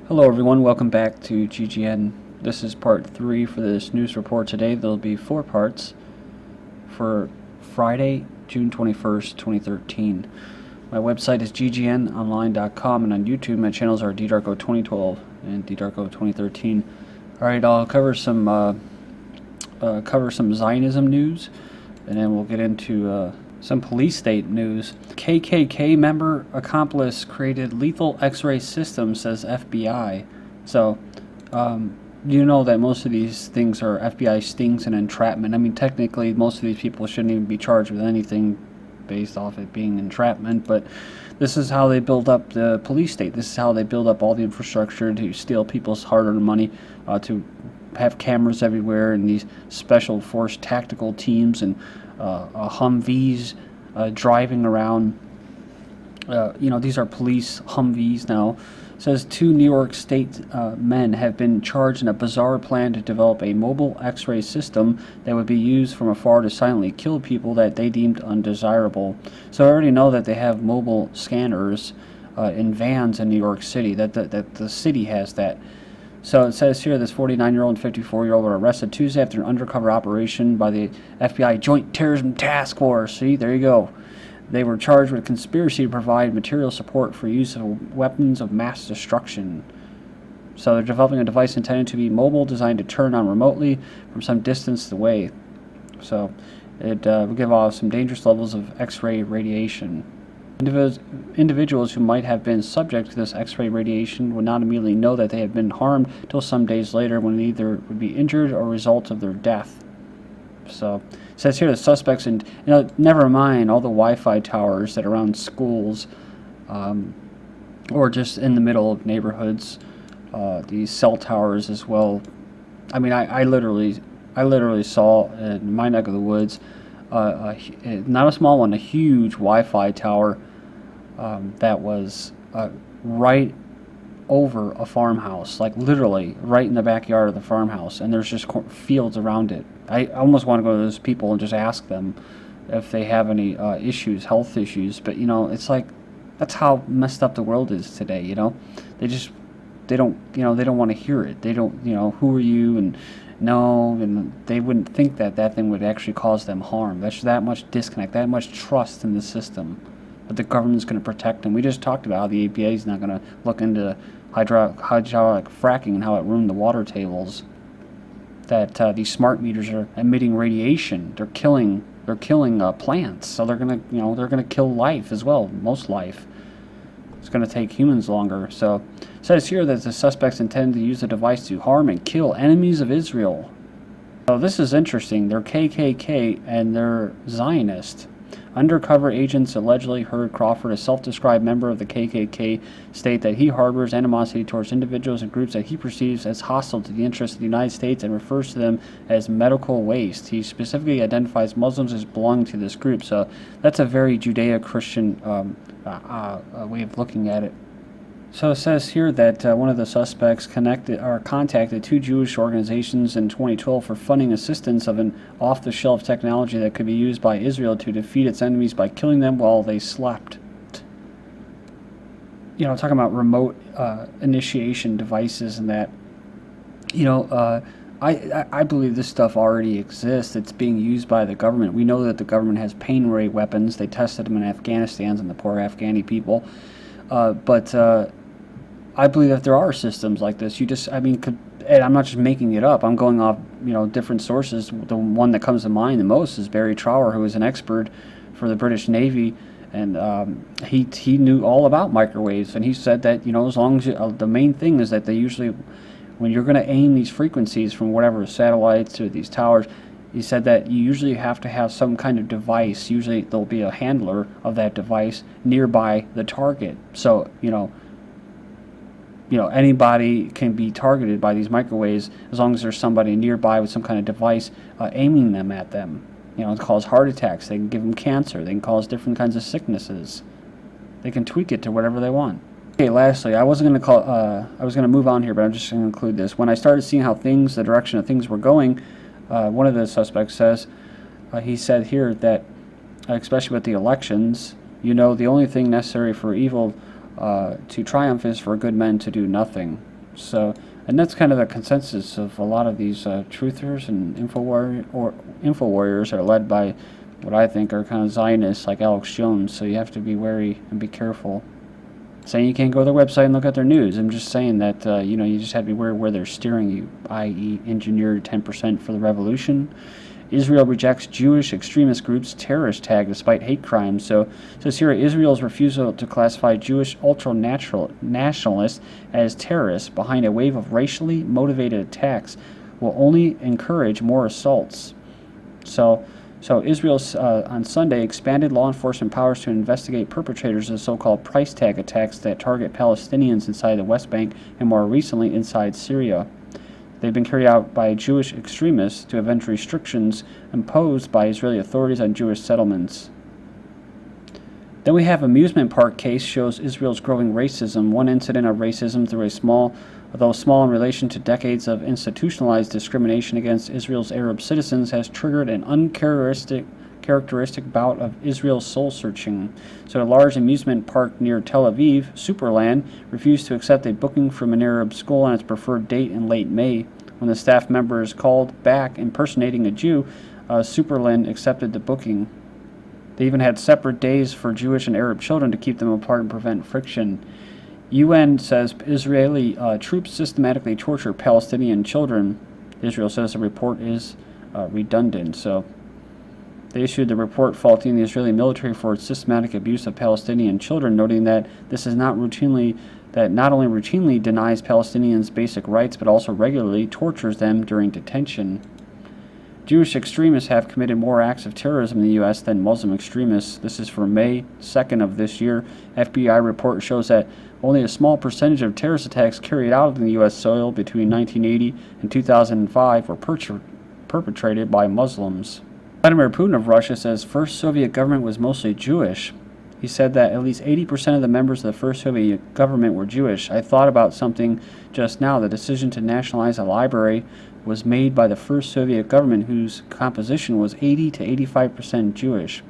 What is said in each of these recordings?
Hello everyone, welcome back to GGN. This is part 3 for this news report today. There'll be 4 parts for Friday, June 21st, 2013. My website is ggnonline.com, and on YouTube my channels are ddarko2012 and ddarko2013. Alright, I'll cover some Zionism news, and then we'll get into some police state news. KKK member Accomplice created lethal X-ray system, says FBI. So, you know that most of these things are FBI stings and entrapment. I mean, technically, most of these people shouldn't even be charged with anything based off it being entrapment, but this is how they build up the police state. This is how they build up all the infrastructure to steal people's hard-earned money, to have cameras everywhere, and these special force tactical teams and Humvees driving around. These are police Humvees now. It says 2 New York State men have been charged in a bizarre plan to develop a mobile X-ray system that would be used from afar to silently kill people that they deemed undesirable. So I already know that they have mobile scanners in vans in New York City, that the city has that. So it says here this 49-year-old and 54-year-old were arrested Tuesday after an undercover operation by the FBI Joint Terrorism Task Force. See, there you go. They were charged with conspiracy to provide material support for use of weapons of mass destruction. So they're developing a device intended to be mobile, designed to turn on remotely from some distance away. So it will give off some dangerous levels of X-ray radiation. Individuals who might have been subject to this X-ray radiation would not immediately know that they had been harmed till some days later, when either would be injured or result of their death. So it says here the suspects, and never mind all the Wi-Fi towers that are around schools, or just in the middle of neighborhoods. These cell towers as well. I mean, I literally saw in my neck of the woods, not a small one, a huge Wi-Fi tower that was right over a farmhouse, like literally right in the backyard of the farmhouse, and there's just fields around it. I almost want to go to those people and just ask them if they have any health issues, but it's like, that's how messed up the world is today. They don't want to hear it. They don't, who are you, and they wouldn't think that thing would actually cause them harm. There's that much disconnect, that much trust in the system, but the government's going to protect them. We just talked about how the EPA is not going to look into hydraulic fracking and how it ruined the water tables. That these smart meters are emitting radiation. They're killing plants. So they're gonna kill life as well. Most life. It's going to take humans longer. So it says here that the suspects intend to use the device to harm and kill enemies of Israel. So this is interesting. They're KKK and they're Zionist. Undercover agents allegedly heard Crawford, a self-described member of the KKK, state that he harbors animosity towards individuals and groups that he perceives as hostile to the interests of the United States and refers to them as medical waste. He specifically identifies Muslims as belonging to this group. So that's a very Judeo-Christian way of looking at it. So it says here that one of the suspects contacted 2 Jewish organizations in 2012 for funding assistance of an off-the-shelf technology that could be used by Israel to defeat its enemies by killing them while they slept. Talking about remote initiation devices and that. I believe this stuff already exists. It's being used by the government. We know that the government has pain ray weapons. They tested them in Afghanistan and the poor Afghani people. But I believe that there are systems like this. And I'm not just making it up. I'm going off, different sources. The one that comes to mind the most is Barry Trower, who is an expert for the British Navy, and he knew all about microwaves. And he said that, as long as the main thing is that they usually, when you're going to aim these frequencies from whatever satellites or these towers, he said that you usually have to have some kind of device. Usually there'll be a handler of that device nearby the target. So, anybody can be targeted by these microwaves as long as there's somebody nearby with some kind of device aiming them at them. It cause heart attacks. They can give them cancer. They can cause different kinds of sicknesses. They can tweak it to whatever they want. Okay, lastly, I was going to move on here, but I'm just going to include this. When I started seeing how the direction of things were going, one of the suspects says, he said here that, especially with the elections, the only thing necessary for evil to triumph is for good men to do nothing. So, and that's kind of the consensus of a lot of these truthers and info warriors are led by what I think are kind of Zionists like Alex Jones. So you have to be wary and be careful. Saying you can't go to their website and look at their news. I'm just saying that you just have to be aware where they're steering you, i.e., engineered 10% for the revolution. Israel rejects Jewish extremist groups' terrorist tag despite hate crimes. So it says here Israel's refusal to classify Jewish ultra-nationalists as terrorists behind a wave of racially motivated attacks will only encourage more assaults. So Israel on Sunday expanded law enforcement powers to investigate perpetrators of so-called price tag attacks that target Palestinians inside the West Bank and more recently inside Syria. They've been carried out by Jewish extremists to avenge restrictions imposed by Israeli authorities on Jewish settlements. Then we have Amusement Park case shows Israel's growing racism. One incident of racism although small in relation to decades of institutionalized discrimination against Israel's Arab citizens, has triggered an uncharacteristic bout of Israel's soul-searching. So a large amusement park near Tel Aviv, Superland, refused to accept a booking from an Arab school on its preferred date in late May. When the staff members called back impersonating a Jew, Superland accepted the booking. They even had separate days for Jewish and Arab children to keep them apart and prevent friction. UN says Israeli troops systematically torture Palestinian children. Israel says the report is redundant. So they issued the report faulting the Israeli military for its systematic abuse of Palestinian children, noting that this is not only routinely denies Palestinians basic rights, but also regularly tortures them during detention. Jewish extremists have committed more acts of terrorism in the U.S. than Muslim extremists. This is for May 2nd of this year. FBI report shows that only a small percentage of terrorist attacks carried out in the U.S. soil between 1980 and 2005 were perpetrated by Muslims. Vladimir Putin of Russia says first Soviet government was mostly Jewish. He said that at least 80% of the members of the first Soviet government were Jewish. I thought about something just now. The decision to nationalize a library was made by the first Soviet government, whose composition was 80 to 85% Jewish.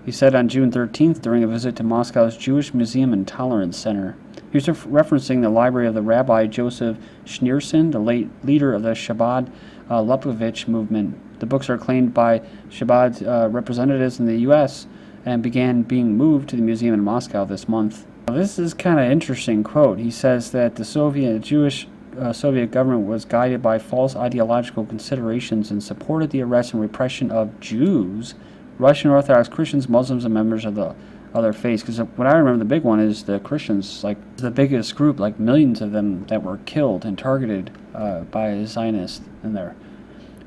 He said on June 13th during a visit to Moscow's Jewish Museum and Tolerance Center. He was referencing the library of the Rabbi Joseph Schneerson, the late leader of the Chabad Lubavitch movement. The books are claimed by Chabad representatives in the U.S. and began being moved to the museum in Moscow this month. This is kind of interesting quote. He says that the Soviet government was guided by false ideological considerations and supported the arrest and repression of Jews, Russian Orthodox Christians, Muslims, and members of the other faiths. Because what I remember, the big one is the Christians, like the biggest group, like millions of them that were killed and targeted by Zionists in there.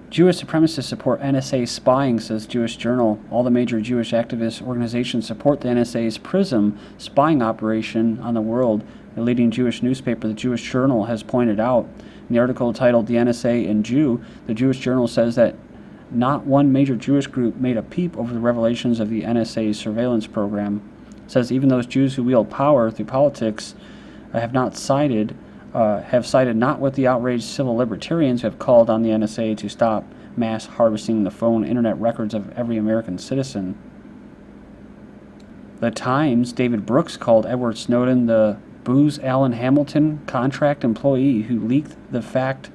Jewish supremacists support NSA spying, says Jewish Journal. All the major Jewish activist organizations support the NSA's PRISM spying operation on the world. The leading Jewish newspaper, the Jewish Journal, has pointed out. In the article titled "The NSA and Jew," the Jewish Journal says that not one major Jewish group made a peep over the revelations of the NSA's surveillance program. It says even those Jews who wield power through politics have sided not with the outraged civil libertarians who have called on the NSA to stop mass harvesting the phone internet records of every American citizen. The Times, David Brooks called Edward Snowden the Booz Allen Hamilton contract employee who leaked the fact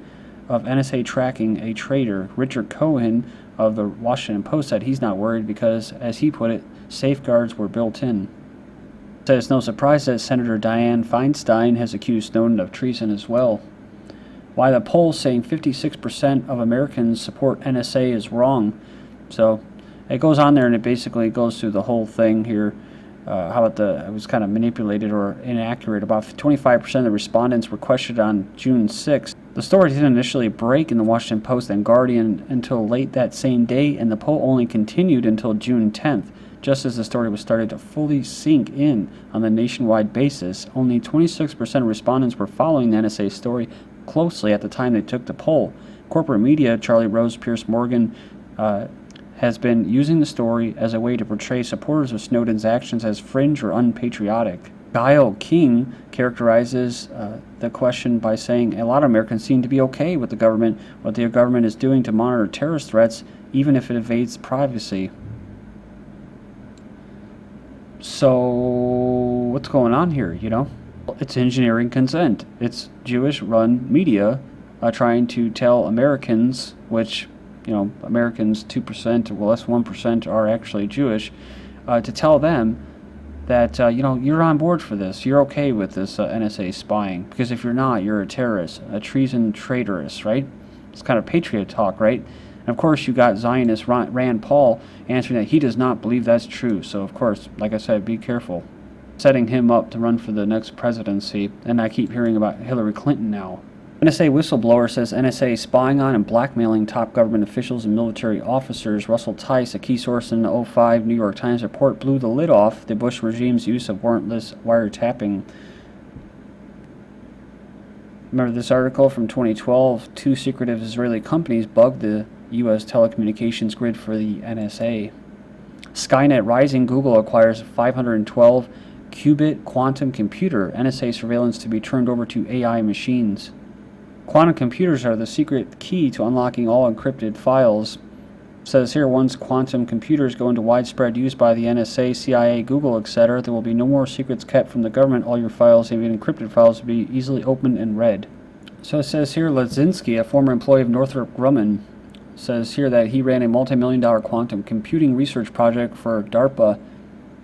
of NSA tracking a traitor. Richard Cohen of the Washington Post said he's not worried because, as he put it, safeguards were built in. Said it's no surprise that Senator Dianne Feinstein has accused Snowden of treason as well. Why the poll saying 56% of Americans support NSA is wrong. So it goes on there and it basically goes through the whole thing here. How it was kind of manipulated or inaccurate. About 25% of the respondents were questioned on June 6th. The story didn't initially break in the Washington Post and Guardian until late that same day, and the poll only continued until June 10th. Just as the story was starting to fully sink in on the nationwide basis, only 26% of respondents were following the NSA story closely at the time they took the poll. Corporate media, Charlie Rose, Piers Morgan, has been using the story as a way to portray supporters of Snowden's actions as fringe or unpatriotic. Guile King characterizes the question by saying a lot of Americans seem to be okay with what the government is doing to monitor terrorist threats, even if it evades privacy. So, what's going on here, It's engineering consent. It's Jewish-run media trying to tell Americans, which, Americans 2%, well, less 1% are actually Jewish, to tell them that, you're on board for this. You're okay with this NSA spying. Because if you're not, you're a terrorist, a treason traitorous, right? It's kind of patriot talk, right? And of course, you got Zionist Rand Paul answering that he does not believe that's true. So, of course, like I said, be careful. Setting him up to run for the next presidency. And I keep hearing about Hillary Clinton now. NSA whistleblower says NSA spying on and blackmailing top government officials and military officers. Russell Tice, a key source in the '05 New York Times report, blew the lid off the Bush regime's use of warrantless wiretapping. Remember this article from 2012? Two secretive Israeli companies bugged the U.S. telecommunications grid for the NSA. Skynet rising. Google acquires 512 qubit quantum computer. NSA surveillance to be turned over to AI machines. Quantum computers are the secret key to unlocking all encrypted files. It says here, once quantum computers go into widespread use by the NSA, CIA, Google, etc., there will be no more secrets kept from the government. All your files, even encrypted files, will be easily opened and read. So it says here, Ledzinski, a former employee of Northrop Grumman, says here that he ran a multi-million-dollar quantum computing research project for DARPA.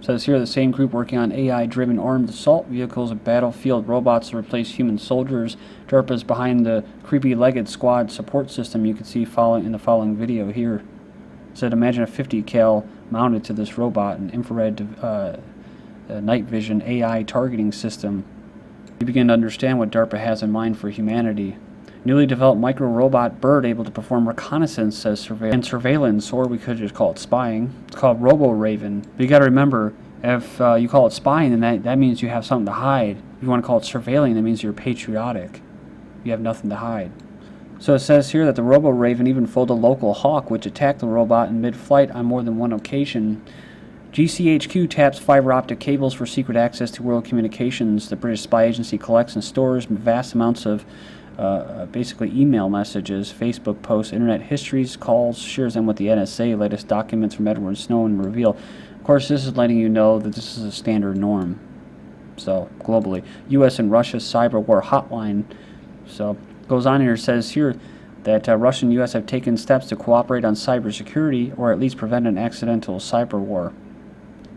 Says here the same group working on AI-driven armed assault vehicles and battlefield robots to replace human soldiers. DARPA's behind the creepy legged squad support system you can see in the following video here. Said imagine a 50 cal mounted to this robot, an infrared night vision AI targeting system. You begin to understand what DARPA has in mind for humanity. Newly developed micro-robot bird able to perform reconnaissance, says surveillance, or we could just call it spying. It's called Robo-Raven. But you got to remember, if you call it spying, then that means you have something to hide. If you want to call it surveilling, that means you're patriotic. You have nothing to hide. So it says here that the Robo-Raven even fooled a local hawk, which attacked the robot in mid-flight on more than one occasion. GCHQ taps fiber optic cables for secret access to world communications. The British spy agency collects and stores vast amounts of basically email messages, Facebook posts, internet histories, calls, shares them with the NSA. Latest documents from Edward Snowden reveal. Of course, this is letting you know that this is a standard norm. So, globally. U.S. and Russia's cyber war hotline. So, goes on here, says here that Russia and U.S. have taken steps to cooperate on cybersecurity, or at least prevent an accidental cyber war.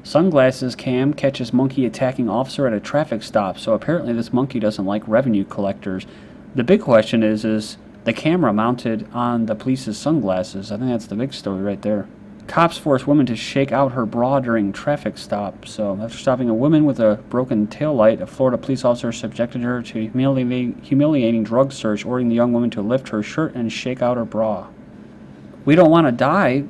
Sunglasses cam catches monkey attacking officer at a traffic stop. So apparently this monkey doesn't like revenue collectors. The big question is the camera mounted on the police's sunglasses. I think that's the big story right there. Cops force woman to shake out her bra during traffic stop. So after stopping a woman with a broken taillight, a Florida police officer subjected her to humiliating drug search, ordering the young woman to lift her shirt and shake out her bra. We don't want to die.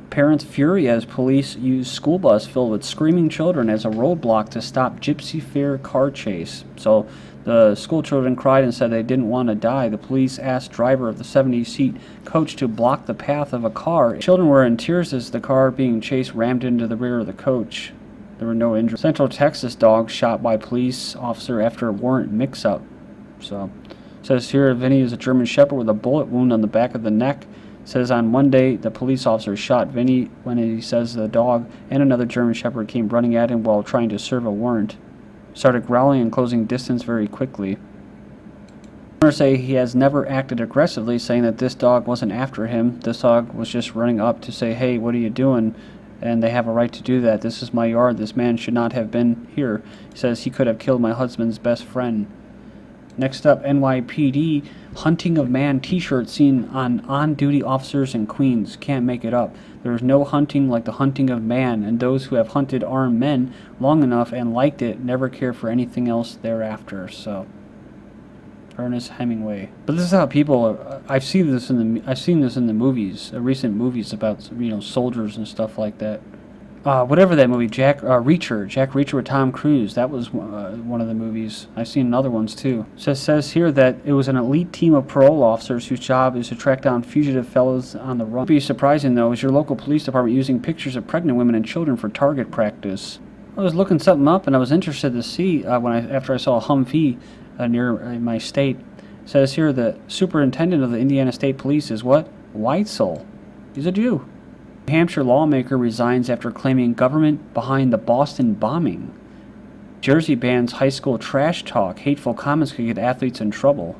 Parents fury as police use school bus filled with screaming children as a roadblock to stop gypsy fair car chase. So the school children cried and said they didn't want to die. The police asked driver of the 70-seat coach to block the path of a car. Children were in tears as the car being chased rammed into the rear of the coach. There were no injuries. Central Texas dog shot by police officer after a warrant mix-up. So it says here Vinny is a German Shepherd with a bullet wound on the back of the neck. Says on Monday the police officer shot Vinny when he says the dog and another German Shepherd came running at him while trying to serve a warrant. Started growling and closing distance very quickly. Owners say he has never acted aggressively, saying that this dog wasn't after him. This dog was just running up to say, hey, what are you doing? And they have a right to do that. This is my yard. This man should not have been here. He says he could have killed my husband's best friend. Next up, NYPD hunting of man t-shirt seen on-duty officers in Queens. Can't make it up. There is no hunting like the hunting of man, and those who have hunted armed men long enough and liked it never care for anything else thereafter. So, Ernest Hemingway. But this is how people. I've seen this in the movies, recent movies about soldiers and stuff like that. Whatever that movie, Jack Reacher with Tom Cruise. That was one of the movies. I've seen other ones too. So it says here that it was an elite team of parole officers whose job is to track down fugitive fellows on the run. What would be surprising though is your local police department using pictures of pregnant women and children for target practice. I was looking something up and I was interested to see after I saw a Humvee near my state. It says here the superintendent of the Indiana State Police is what? Weitzel. He's a Jew. New Hampshire lawmaker resigns after claiming government behind the Boston bombing. Jersey bans high school trash talk. Hateful comments could get athletes in trouble.